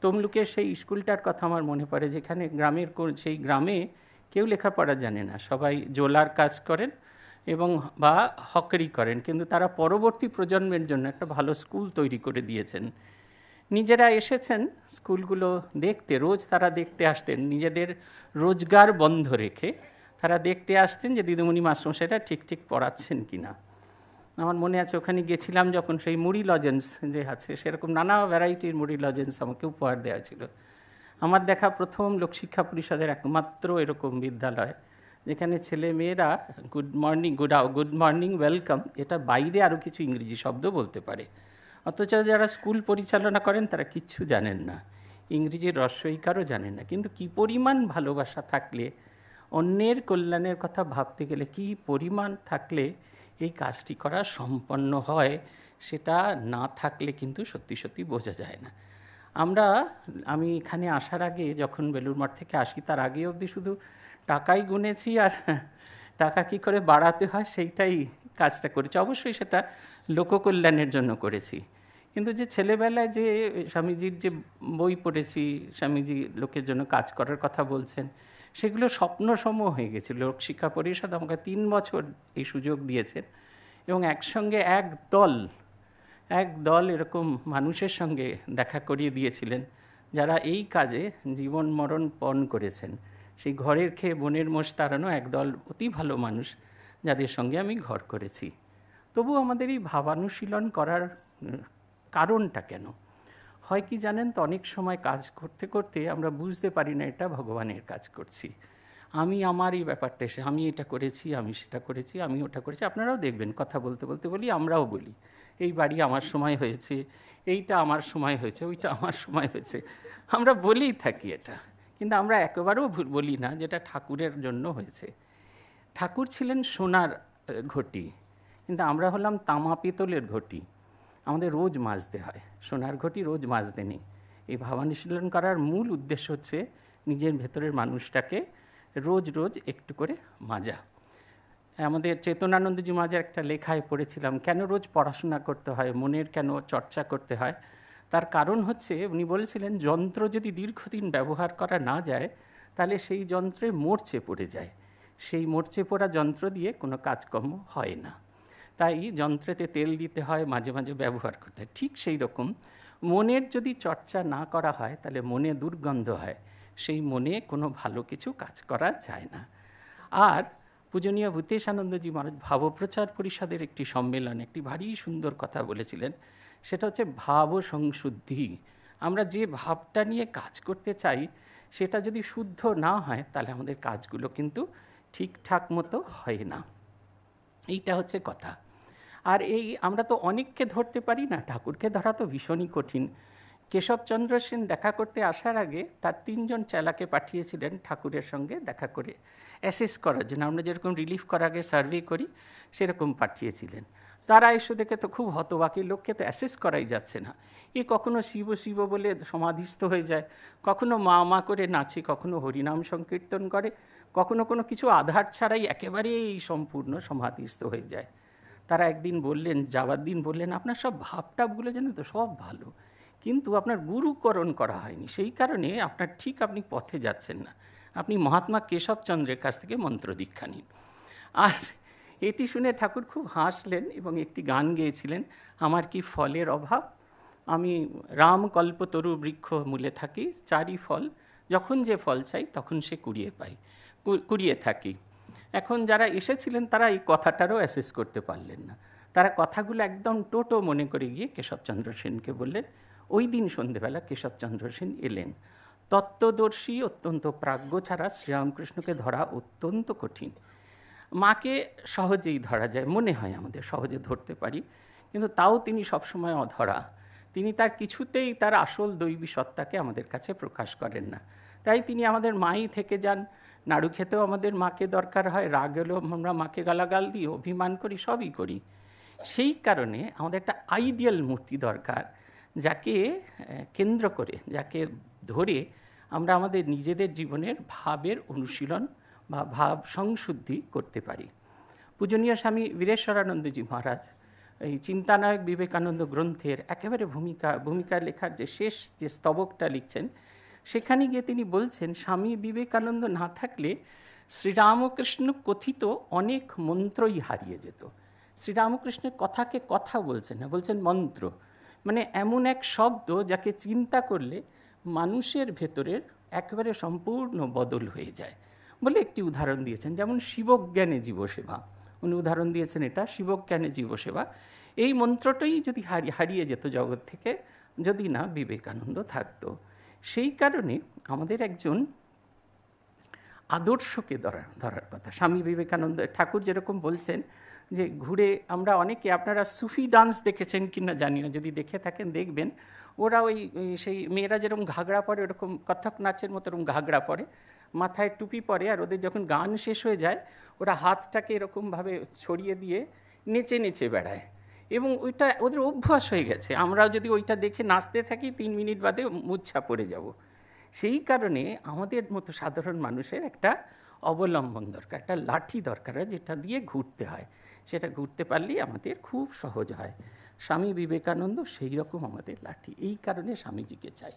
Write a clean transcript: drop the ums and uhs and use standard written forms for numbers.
তমলুকের সেই স্কুলটার কথা আমার মনে পড়ে, যেখানে সেই গ্রামে কেউ লেখাপড়া জানে না, সবাই জোলার কাজ করেন এবং বা হকারি করেন, কিন্তু তারা পরবর্তী প্রজন্মের জন্য একটা ভালো স্কুল তৈরি করে দিয়েছেন। নিজেরা এসেছেন স্কুলগুলো দেখতে, রোজ তারা দেখতে আসতেন, নিজেদের রোজগার বন্ধ রেখে তারা দেখতে আসতেন যে দিদিমণি মাস্টারমশাইরা ঠিক ঠিক পড়াচ্ছেন কি না। আমার মনে আছে ওখানে গেছিলাম যখন, সেই মুড়ি লজেন্স যে আছে সেরকম নানা ভ্যারাইটির মুড়ি লজেন্স আমাকে উপহার দেওয়া ছিল। আমার দেখা প্রথম লোকশিক্ষা পরিষদের একমাত্র এরকম বিদ্যালয় যেখানে ছেলে মেয়েরা গুড মর্নিং ওয়েলকাম এটা বাইরে আরও কিছু ইংরেজি শব্দ বলতে পারে, অথচ যারা স্কুল পরিচালনা করেন তারা কিচ্ছু জানেন না, ইংরেজির রস্বইকারও জানেন না। কিন্তু কী পরিমাণ ভালোবাসা থাকলে, অন্যের কল্যাণের কথা ভাবতে গেলে কী পরিমাণ থাকলে এই কাজটি করা সম্পন্ন হয়, সেটা না থাকলে কিন্তু সত্যি সত্যি বোঝা যায় না। আমি এখানে আসার আগে যখন বেলুড় মঠ থেকে আসি, তার আগে অবধি শুধু টাকাই গুনেছি আর টাকা কী করে বাড়াতে হয় সেইটাই কাজটা করেছি। অবশ্যই সেটা লোককল্যাণের জন্য করেছি, কিন্তু যে ছেলেবেলায় যে স্বামীজির যে বই পড়েছি, স্বামীজি লোকের জন্য কাজ করার কথা বলছেন, সেগুলো স্বপ্নসমূহ হয়ে গেছিল। লোকশিক্ষা পরিষদ আমাকে 3 বছর এই সুযোগ দিয়েছেন এবং একসঙ্গে এক দল এরকম মানুষের সঙ্গে দেখা করিয়ে দিয়েছিলেন যারা এই কাজে জীবন মরণ পণ করেছেন। সেই ঘরের খেয়ে বনের মোষ তাড়ানো একদল অতি ভালো মানুষ যাদের সঙ্গে আমি ঘর করেছি। তবু আমাদের এই ভাবানুশীলন করার কারণটা কেন হয় কি জানেন তো, অনেক সময় কাজ করতে করতে আমরা বুঝতে পারি না এটা ভগবানের কাজ করছি। আমার এই ব্যাপারটা এসে আমি এটা করেছি, আমি সেটা করেছি, আমি ওটা করেছি। আপনারাও দেখবেন কথা বলতে বলতে বলি, আমরাও বলি এই বাড়ি আমার সময় হয়েছে, এইটা আমার সময় হয়েছে, ওইটা আমার সময় হয়েছে, আমরা বলেই থাকি এটা। কিন্তু আমরা একেবারেও বলি না যেটা ঠাকুরের জন্য হয়েছে। ঠাকুর ছিলেন সোনার ঘটি, কিন্তু আমরা হলাম তামা পিতলের ঘটি, আমাদের রোজ মাজতে হয়। সোনার ঘটি রোজ মাজতে নেই। এই ভাবানুশীলন করার মূল উদ্দেশ্য হচ্ছে নিজের ভেতরের মানুষটাকে রোজ রোজ একটু করে মাজা। আমাদের চেতনানন্দজি মহারাজের একটা লেখায় পড়েছিলাম, কেন রোজ পড়াশোনা করতে হয়, মনের কেন চর্চা করতে হয়। তার কারণ হচ্ছে, উনি বলেছিলেন যন্ত্র যদি দীর্ঘদিন ব্যবহার করা না যায় তাহলে সেই যন্ত্রে মরচে পড়ে যায়, সেই মরচে পড়া যন্ত্র দিয়ে কোনো কাজকর্ম হয় না। তাই যন্ত্রেতে তেল দিতে হয়, মাঝে মাঝে ব্যবহার করতে হয়। ঠিক সেই রকম মনের যদি চর্চা না করা হয় তাহলে মনে দুর্গন্ধ হয়, সেই মনে কোনো ভালো কিছু কাজ করা যায় না। আর পূজনীয় ভূতেশানন্দজি মহারাজ ভাবপ্রচার পরিষদের একটি সম্মেলনে একটি ভারী সুন্দর কথা বলেছিলেন, সেটা হচ্ছে ভাব সংশুদ্ধি। আমরা যে ভাবটা নিয়ে কাজ করতে চাই সেটা যদি শুদ্ধ না হয় তাহলে আমাদের কাজগুলো কিন্তু ঠিকঠাক মতো হয় না। এইটা হচ্ছে কথা। আর আমরা তো অনেককে ধরতে পারি না, ঠাকুরকে ধরা তো ভীষণই কঠিন। কেশবচন্দ্র সেন দেখা করতে আসার আগে তার 3 জন চেলাকে পাঠিয়েছিলেন ঠাকুরের সঙ্গে দেখা করে অ্যাসেস করার জন্য। আমরা যেরকম রিলিফ করার আগে সার্ভে করি সেরকম পাঠিয়েছিলেন। তারা এসে দেখে তো খুব হতবাকি, লোককে তো অ্যাসেস করাই যাচ্ছে না। কখনো শিব শিব বলে সমাধিস্থ হয়ে যায়, কখনো মা মা করে নাচে, কখনো হরিনাম সংকীর্তন করে, কখনো কোনো কিছু আধার ছাড়াই একেবারেই সম্পূর্ণ সমাধিস্থ হয়ে যায়। তারা একদিন বললেন, যাওয়ার দিন বললেন, আপনার সব ভাবটাপগুলো জানেন তো সব ভালো, কিন্তু আপনার গুরুকরণ করা হয়নি, সেই কারণে আপনি পথে যাচ্ছেন না। আপনি মহাত্মা কেশবচন্দ্রের কাছ থেকে মন্ত্র দীক্ষা নিন। আর এটি শুনে ঠাকুর খুব হাসলেন এবং একটি গান গেয়েছিলেন, আমার কি ফলের অভাব, আমি রামকল্পতরু বৃক্ষ মূলে থাকি, চারি ফল, যখন যে ফল চাই তখন সে কুড়িয়ে থাকি। এখন যারা এসেছিলেন তারা এই কথাটারও অ্যাসেস করতে পারলেন না। তারা কথাগুলো একদম টোটো মনে করে গিয়ে কেশবচন্দ্র সেনকে বললেন। ওই দিন সন্ধেবেলা কেশবচন্দ্র সেন এলেন। তত্ত্বদর্শী, অত্যন্ত প্রাজ্ঞ ছাড়া শ্রীরামকৃষ্ণকে ধরা অত্যন্ত কঠিন। মাকে সহজেই ধরা যায়, মনে হয় আমাদের সহজে ধরতে পারি, কিন্তু তাও তিনি সবসময় অধরা। তিনি তার কিছুতেই তার আসল দৈবী সত্তাকে আমাদের কাছে প্রকাশ করেন না। তাই তিনি আমাদের মাই থেকে যান। নাড়ু খেতেও আমাদের মাকে দরকার হয়, রাগ এলেও আমরা মাকে গালাগাল দিই, অভিমান করি, সবই করি। সেই কারণে আমাদের একটা আইডিয়াল মূর্তি দরকার, যাকে কেন্দ্র করে, যাকে ধরে আমরা আমাদের নিজেদের জীবনের ভাবের অনুশীলন বা ভাব সংশুদ্ধি করতে পারি। পূজনীয় স্বামী বীরেশ্বরানন্দজি মহারাজ এই চিন্তানায়ক বিবেকানন্দ গ্রন্থের একেবারে ভূমিকা লেখার যে শেষ যে স্তবকটা লিখছেন, সেখানে গিয়ে তিনি বলছেন স্বামী বিবেকানন্দ না থাকলে শ্রীরামকৃষ্ণ কথিত অনেক মন্ত্রই হারিয়ে যেত। শ্রীরামকৃষ্ণের কথাকে কথা বলছেন না, বলছেন মন্ত্র, মানে এমন এক শব্দ যাকে চিন্তা করলে মানুষের ভেতরের একেবারে সম্পূর্ণ বদল হয়ে যায় বলে একটি উদাহরণ দিয়েছেন। যেমন শিবজ্ঞানে জীবসেবা, উনি উদাহরণ দিয়েছেন এটা, শিবজ্ঞানে জীবসেবা, এই মন্ত্রটাই যদি হারিয়ে যেত জগৎ থেকে, যদি না বিবেকানন্দ থাকতো। সেই কারণে আমাদের একজন আদর্শকে ধরার কথা। স্বামী বিবেকানন্দ ঠাকুর যেরকম বলছেন যে ঘুরে আমরা অনেকে, আপনারা সুফি ডান্স দেখেছেন কিনা জানি না, যদি দেখে থাকেন দেখবেন, ওরা ওই সেই মেয়েরা যেরকম ঘাগড়া পরে ওরকম কত্থক নাচের মতো ওরকম ঘাগড়া পরে, মাথায় টুপি পরে, আর ওদের যখন গান শেষ হয়ে যায় ওরা হাতটাকে এরকমভাবে ছড়িয়ে দিয়ে নেচে নেচে বেড়ায়, এবং ওইটা ওদের অভ্যাস হয়ে গেছে। আমরাও যদি ওইটা দেখে নাচতে থাকি 3 মিনিট বাদে মূর্ছা পড়ে যাব। সেই কারণে আমাদের মতো সাধারণ মানুষের একটা অবলম্বন দরকার, একটা লাঠি দরকার, যেটা দিয়ে ঘুরতে হয়। সেটা ঘুরতে পারলেই আমাদের খুব সহজ হয়। স্বামী বিবেকানন্দ সেই রকম আমাদের লাঠি, এই কারণে স্বামীজিকে চাই।